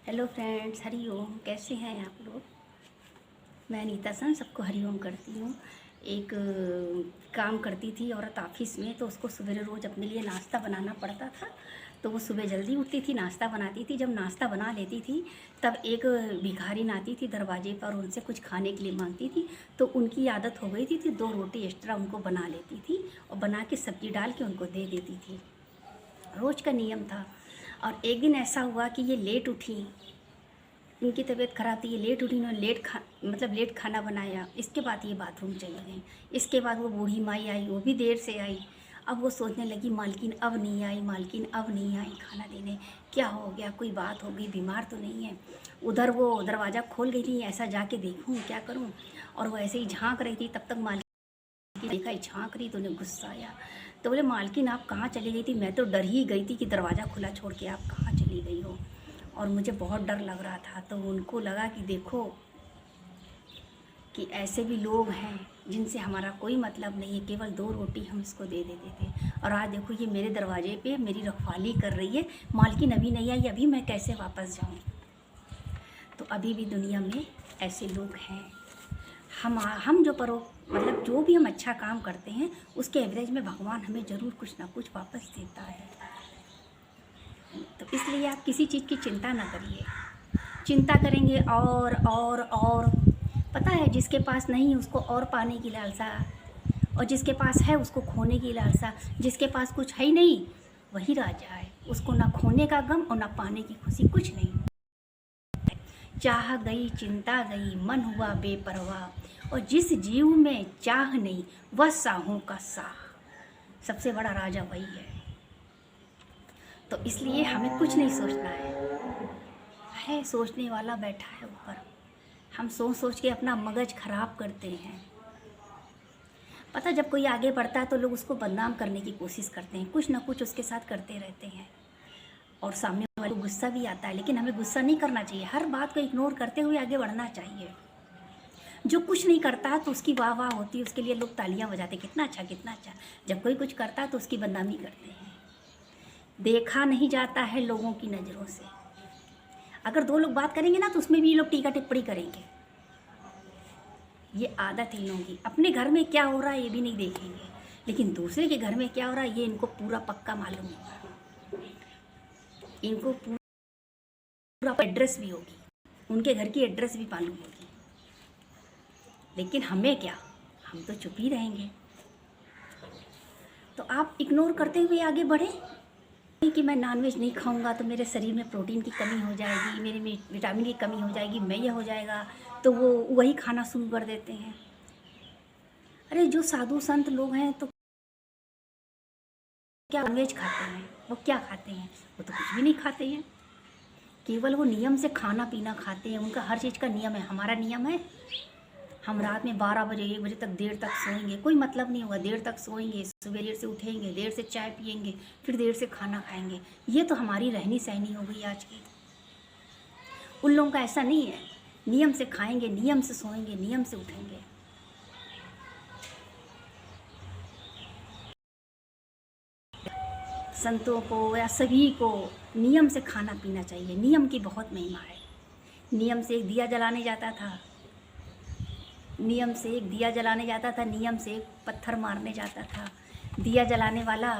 Hello friends, Hari Om. कैसे हैं आप लोग। मैं अनीता सन सबको हरी ओम करती हूँ। एक काम करती थी औरत ऑफिस में, तो उसको सवेरे रोज़ अपने लिए नाश्ता बनाना पड़ता था। तो वो सुबह जल्दी उठती थी, नाश्ता बनाती थी। जब नाश्ता बना लेती थी तब एक भिखारिन आती थी दरवाजे पर, उनसे कुछ खाने के लिए मांगती थी। तो उनकी आदत हो गई थी 2 रोटी एक्स्ट्रा उनको बना लेती थी और बना के सब्जी डाल के उनको दे देती थी। रोज़ का नियम था। और एक दिन ऐसा हुआ कि ये लेट उठी, इनकी तबीयत ख़राब थी, ये लेट उठी, इन्होंने लेट खाना बनाया। इसके बाद ये बाथरूम चली गई। इसके बाद वो बूढ़ी माई आई, वो भी देर से आई। अब वो सोचने लगी मालकिन अब नहीं आई, मालकिन अब नहीं आई खाना देने। क्या हो गया, कोई बात हो गई, बीमार तो नहीं है। उधर वो दरवाज़ा खोल गई थी, ऐसा जाके देखूँ क्या करूँ। और वो ऐसे ही झाँक रही थी, तब तक मालकिन देखा झाँक रही तो उन्हें गुस्सा आया। तो बोले मालकिन आप कहाँ चली गई थी, मैं तो डर ही गई थी कि दरवाज़ा खुला छोड़ के आप कहाँ चली गई हो। और मुझे बहुत डर लग रहा था। तो उनको लगा कि देखो कि ऐसे भी लोग हैं जिनसे हमारा कोई मतलब नहीं है, केवल 2 रोटी हम इसको दे देते थे। और आज देखो ये मेरे दरवाजे पे मेरी रखवाली कर रही है, मालकिन अभी नहीं आई, अभी मैं कैसे वापस जाऊं। तो अभी भी दुनिया में ऐसे लोग हैं। हम जो जो भी हम अच्छा काम करते हैं उसके एवरेज में भगवान हमें ज़रूर कुछ ना कुछ वापस देता है। तो इसलिए आप किसी चीज़ की चिंता ना करिए। चिंता करेंगे और पता है, जिसके पास नहीं उसको और पाने की लालसा, और जिसके पास है उसको खोने की लालसा। जिसके पास कुछ है ही नहीं वही राजा है, उसको ना खोने का गम और ना पाने की खुशी, कुछ नहीं। चाह गई चिंता गई, मन हुआ बेपरवाह, और जिस जीव में चाह नहीं वह साहों का साह। सबसे बड़ा राजा वही है। तो इसलिए हमें कुछ नहीं सोचना है सोचने वाला बैठा है ऊपर। हम सोच सोच के अपना मगज खराब करते हैं। पता, जब कोई आगे बढ़ता है तो लोग उसको बदनाम करने की कोशिश करते हैं, कुछ ना कुछ उसके साथ करते रहते हैं। और सामने वाले को गुस्सा भी आता है, लेकिन हमें गुस्सा नहीं करना चाहिए। हर बात को इग्नोर करते हुए आगे बढ़ना चाहिए। जो कुछ नहीं करता तो उसकी वाह वाह होती है, उसके लिए लोग तालियां बजाते, कितना अच्छा कितना अच्छा। जब कोई कुछ करता है तो उसकी बदनामी करते हैं। देखा नहीं जाता है लोगों की नज़रों से। अगर 2 लोग बात करेंगे ना तो उसमें भी ये लोग टीका टिप्पणी करेंगे। ये आदत है इन लोगों की। अपने घर में क्या हो रहा है ये भी नहीं देखेंगे, लेकिन दूसरे के घर में क्या हो रहा है ये इनको पूरा पक्का मालूम होगा। इनको पूरा एड्रेस भी होगी, उनके घर की एड्रेस भी मालूम होगी। लेकिन हमें क्या, हम तो चुप ही रहेंगे। तो आप इग्नोर करते हुए आगे बढ़े कि मैं नॉनवेज नहीं खाऊंगा तो मेरे शरीर में प्रोटीन की कमी हो जाएगी, मेरे में विटामिन की कमी हो जाएगी, मैं ये हो जाएगा। तो वो वही खाना शुरू कर देते हैं। अरे जो साधु संत लोग हैं तो क्या नॉनवेज खाते हैं, वो क्या खाते हैं, वो तो कुछ भी नहीं खाते हैं। केवल वो नियम से खाना पीना खाते हैं, उनका हर चीज़ का नियम है। हमारा नियम है, हम रात में 12 बजे 1 बजे तक देर तक सोएंगे, कोई मतलब नहीं होगा। देर तक सोएंगे, सुबह देर से उठेंगे, देर से चाय पियेंगे, फिर देर से खाना खाएंगे। ये तो हमारी रहनी सहनी हो गई आज की। उन लोगों का ऐसा नहीं है, नियम से खाएंगे, नियम से सोएंगे, नियम से उठेंगे। संतों को या सभी को नियम से खाना पीना चाहिए। नियम की बहुत महिमा है। नियम से एक दिया जलाने जाता था, नियम से एक दिया जलाने जाता था, नियम से एक पत्थर मारने जाता था। दिया जलाने वाला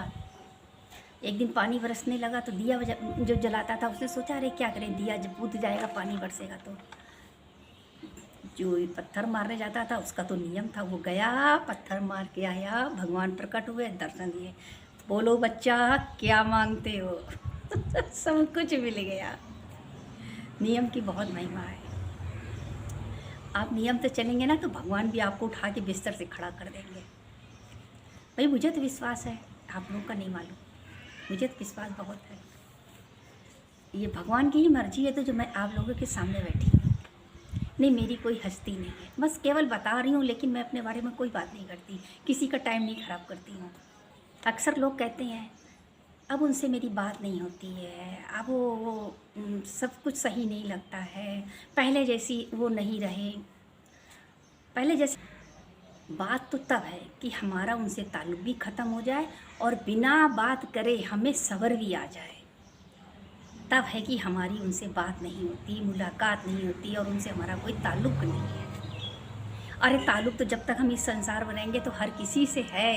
एक दिन पानी बरसने लगा तो दिया जो जलाता था उसने सोचा अरे क्या करें, दिया जब बुझ जाएगा पानी बरसेगा। तो जो पत्थर मारने जाता था उसका तो नियम था, वो गया पत्थर मार के आया, भगवान प्रकट हुए, दर्शन दिए। बोलो बच्चा क्या मांगते हो सब कुछ मिल गया। नियम की बहुत महिमा है। आप नियम से चलेंगे ना तो भगवान भी आपको उठा के बिस्तर से खड़ा कर देंगे। भाई मुझे तो विश्वास है, आप लोगों का नहीं मालूम, मुझे तो विश्वास बहुत है। ये भगवान की ही मर्जी है तो जो मैं आप लोगों के सामने बैठी हूँ। नहीं, मेरी कोई हस्ती नहीं है, बस केवल बता रही हूँ। लेकिन मैं अपने बारे में कोई बात नहीं करती, किसी का टाइम नहीं ख़राब करती हूँ। अक्सर लोग कहते हैं अब उनसे मेरी बात नहीं होती है, अब वो सब कुछ सही नहीं लगता है, पहले जैसी वो नहीं रहे। पहले जैसी बात तो तब है कि हमारा उनसे ताल्लुक़ भी ख़त्म हो जाए और बिना बात करे हमें सब्र भी आ जाए, तब है कि हमारी उनसे बात नहीं होती, मुलाकात नहीं होती और उनसे हमारा कोई ताल्लुक़ नहीं है। अरे ताल्लुक़ तो जब तक हम इस संसार में रहेंगे तो हर किसी से है।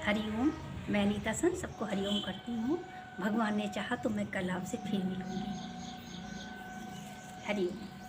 हरिओम। मैं अनीता सन सबको हरिओम करती हूँ। भगवान ने चाहा तो मैं कल आपसे फिर मिलूँगी। हरिओम।